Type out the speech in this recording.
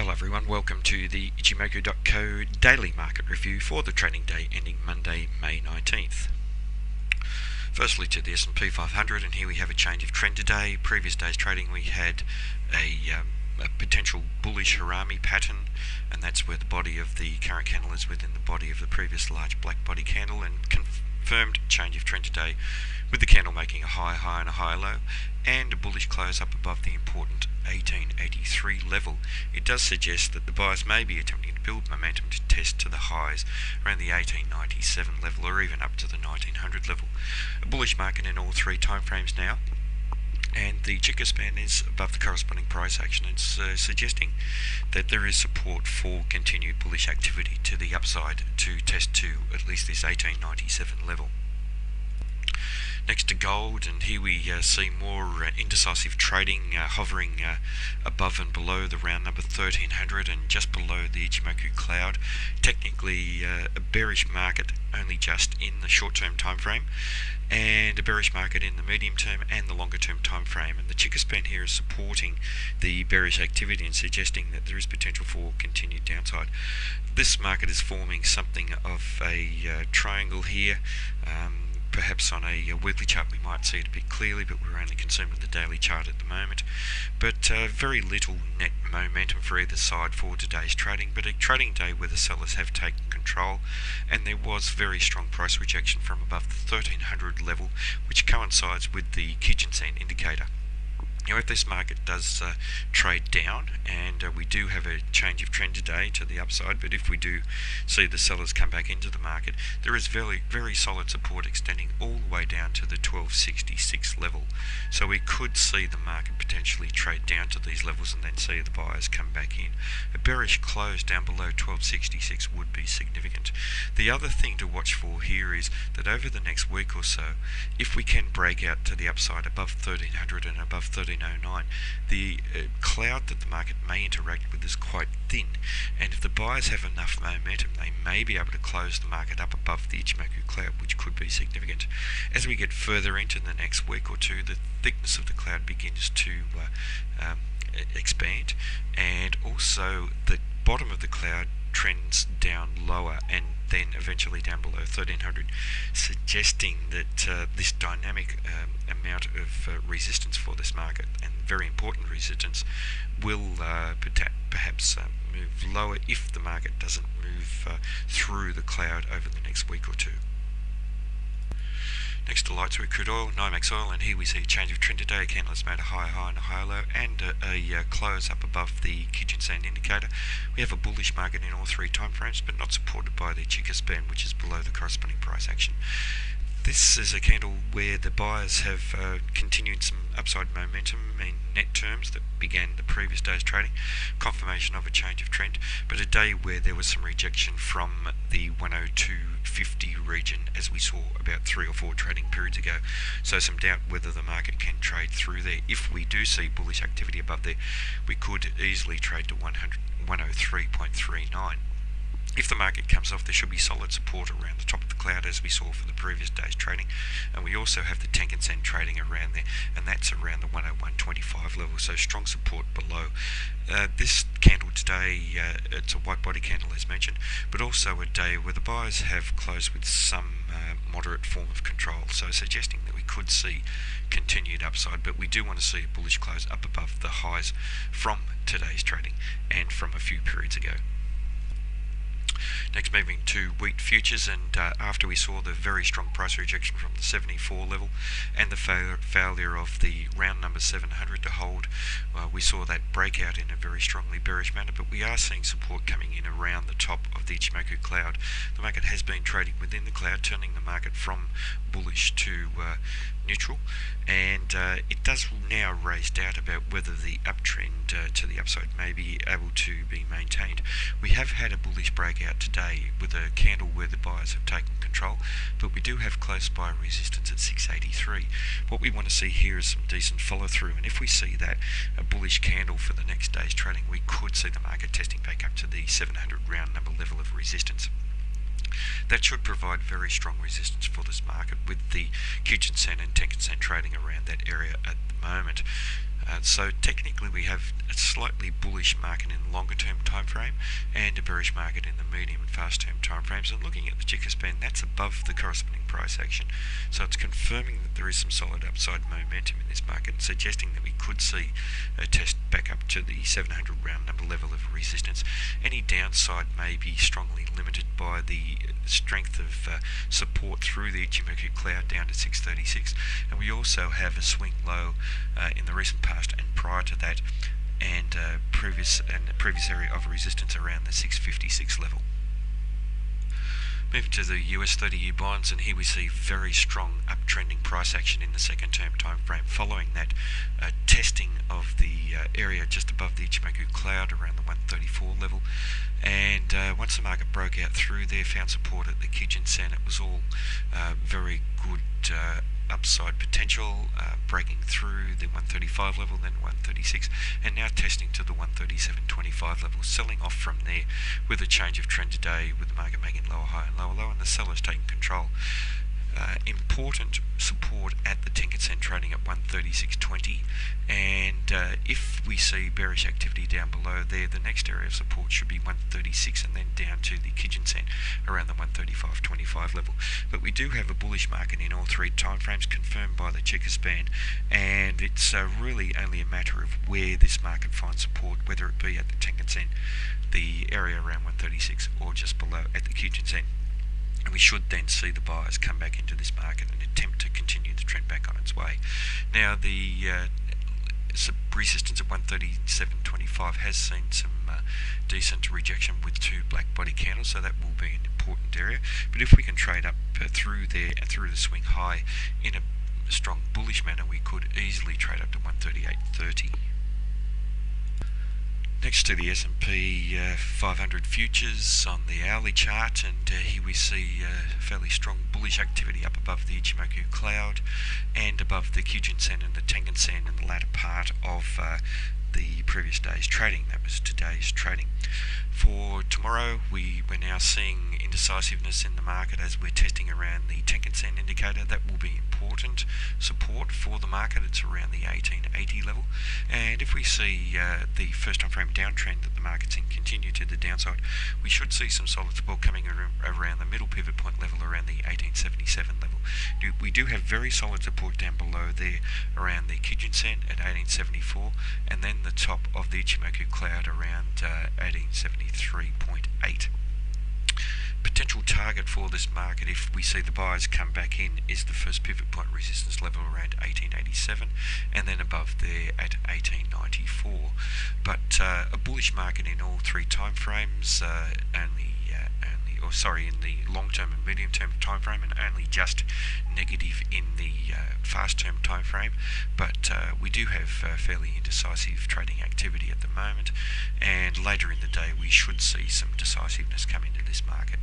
Hello everyone, welcome to the Ichimoku.co daily market review for the trading day ending Monday, May 19th. Firstly to the S&P 500, and here we have a change of trend today. Previous day's trading we had a potential bullish harami pattern, and that's where the body of the current candle is within the body of the previous large black body candle, and confirmed change of trend today with the candle making a high and a high low and a bullish close up above the important 1883 level. It does suggest that the buyers may be attempting to build momentum to test to the highs around the 1897 level or even up to the 1900 level. A bullish market in all three timeframes now, and the Chica span is above the corresponding price action. It's suggesting that there is support for continued bullish activity to the upside to test to at least this 1897 level. Next to gold, and here we see more indecisive trading, hovering above and below the round number 1300 and just below the Ichimoku cloud. Technically a bearish market only just in the short-term time frame, and a bearish market in the medium term and the longer term time frame, and the Chica span here is supporting the bearish activity and suggesting that there is potential for continued downside. This market is forming something of a triangle here. Perhaps on a weekly chart we might see it a bit clearly, but we're only concerned with the daily chart at the moment. But very little net momentum for either side for today's trading, but a trading day where the sellers have taken control, and there was very strong price rejection from above the 1300 level, which coincides with the kitchen sand indicator. Now, if this market does trade down, and we do have a change of trend today to the upside, but if we do see the sellers come back into the market, there is very solid support extending all the way down to the 1266 level. So we could see the market potentially trade down to these levels and then see the buyers come back in. A bearish close down below 1266 would be significant. The other thing to watch for here is that over the next week or so, if we can break out to the upside above 1300 and above 1309, the cloud that the market may interact with is quite thin, and if the buyers have enough momentum, they may be able to close the market up above the Ichimoku cloud, which could be significant. As we get further into the next week or two, the thickness of the cloud begins to expand, and also the bottom of the cloud trends down lower and then eventually down below 1300, suggesting that this dynamic amount of resistance for this market, and very important resistance, will perhaps move lower if the market doesn't move through the cloud over the next week or two. Next to light sweet crude oil, NYMEX oil, and here we see a change of trend today. A candle has made a high and a high low, and a close up above the kitchen sand indicator. We have a bullish market in all three time frames, but not supported by the Chica span, which is below the corresponding price action. This is a candle where the buyers have continued some upside momentum in net terms that began the previous day's trading, confirmation of a change of trend, but a day where there was some rejection from the 102.50 region, as we saw about 3 or 4 trading periods ago. So some doubt whether the market can trade through there. If we do see bullish activity above there, we could easily trade to 103.39. If the market comes off, there should be solid support around the top of the cloud, as we saw for the previous day's trading, and we also have the Tenkan-sen trading around there, and that's around the 101.25 level, so strong support below. This candle today, it's a white body candle as mentioned, but also a day where the buyers have closed with some moderate form of control, so suggesting that we could see continued upside, but we do want to see a bullish close up above the highs from today's trading and from a few periods ago. Next, moving to wheat futures, and after we saw the very strong price rejection from the 74 level and the failure of the round number 700 to hold, we saw that breakout in a very strongly bearish manner, but we are seeing support coming in around the top of the Ichimoku cloud. The market has been trading within the cloud, turning the market from bullish to neutral, and it does now raise doubt about whether the uptrend to the upside may be able to be maintained. We have had a bullish breakout today with a candle where the buyers have taken control, but we do have close by resistance at 683. What we want to see here is some decent follow through, and if we see that, a bullish candle for the next day's trading, we could see the market testing back up to the 700 round number level of resistance. That should provide very strong resistance for this market, with the Kijun-sen and Tenkan-sen trading around that area at the moment. So technically we have a slightly bullish market in the longer term time frame and a bearish market in the medium and fast term time frames, and looking at the Chica span, that's above the corresponding price action, so it's confirming that there is some solid upside momentum in this market and suggesting that we could see a test back up to the 700 round number level of resistance. Any downside may be strongly limited by the strength of support through the Ichimoku cloud down to 636, and we also have a swing low in the recent past and prior to that, and previous area of resistance around the 656 level. Moving to the US 30-year bonds, and here we see very strong uptrending price action in the second term time frame following that testing of the area just above the Ichimoku cloud around the 134 level, and once the market broke out through there, found support at the Kijun-sen. It was all very good upside potential, breaking through the 135 level, then 136, and now testing to the 137.25 level, selling off from there with a change of trend today, with the market making lower high and lower low, and the sellers taking control. Important support at the Tenkan-sen trading at 136.20, and if we see bearish activity down below there, the next area of support should be 136, and then down to the Kijun-sen around the 135.25 level. But we do have a bullish market in all three timeframes confirmed by the Chica span, and it's really only a matter of where this market finds support, whether it be at the Tenkan-sen, the area around 136, or just below at the Kijun-sen. And we should then see the buyers come back into this market and attempt to continue the trend back on its way. Now, the resistance at 137.25 has seen some decent rejection with two black body candles, so that will be an important area. But if we can trade up through there and through the swing high in a strong bullish manner, we could easily trade up to 138.30. Next to the S&P 500 futures on the hourly chart, and here we see fairly strong bullish activity up above the Ichimoku cloud and above the Kijun-sen and the Tenkan-sen in the latter part of the previous day's trading. That was today's trading. For tomorrow, we're now seeing indecisiveness in the market as we're testing around the Tenkan-sen indicator. That will be important support for the market. It's around the 1880 level, and if we see the first time frame downtrend that the market's in continue to the downside, we should see some solid support coming around the middle pivot point level around the 1877 level. We do have very solid support down below there around the Kijun-sen at 1874, and then the top of the Ichimoku cloud around 1873.8. Potential target for this market, if we see the buyers come back in, is the first pivot point resistance level around 1887, and then above there at 1894. But a bullish market in all three time frames, in the long-term and medium-term time frame, and only just negative in the fast-term time frame. But we do have fairly indecisive trading activity at the moment, and later in the day we should see some decisiveness come into this market.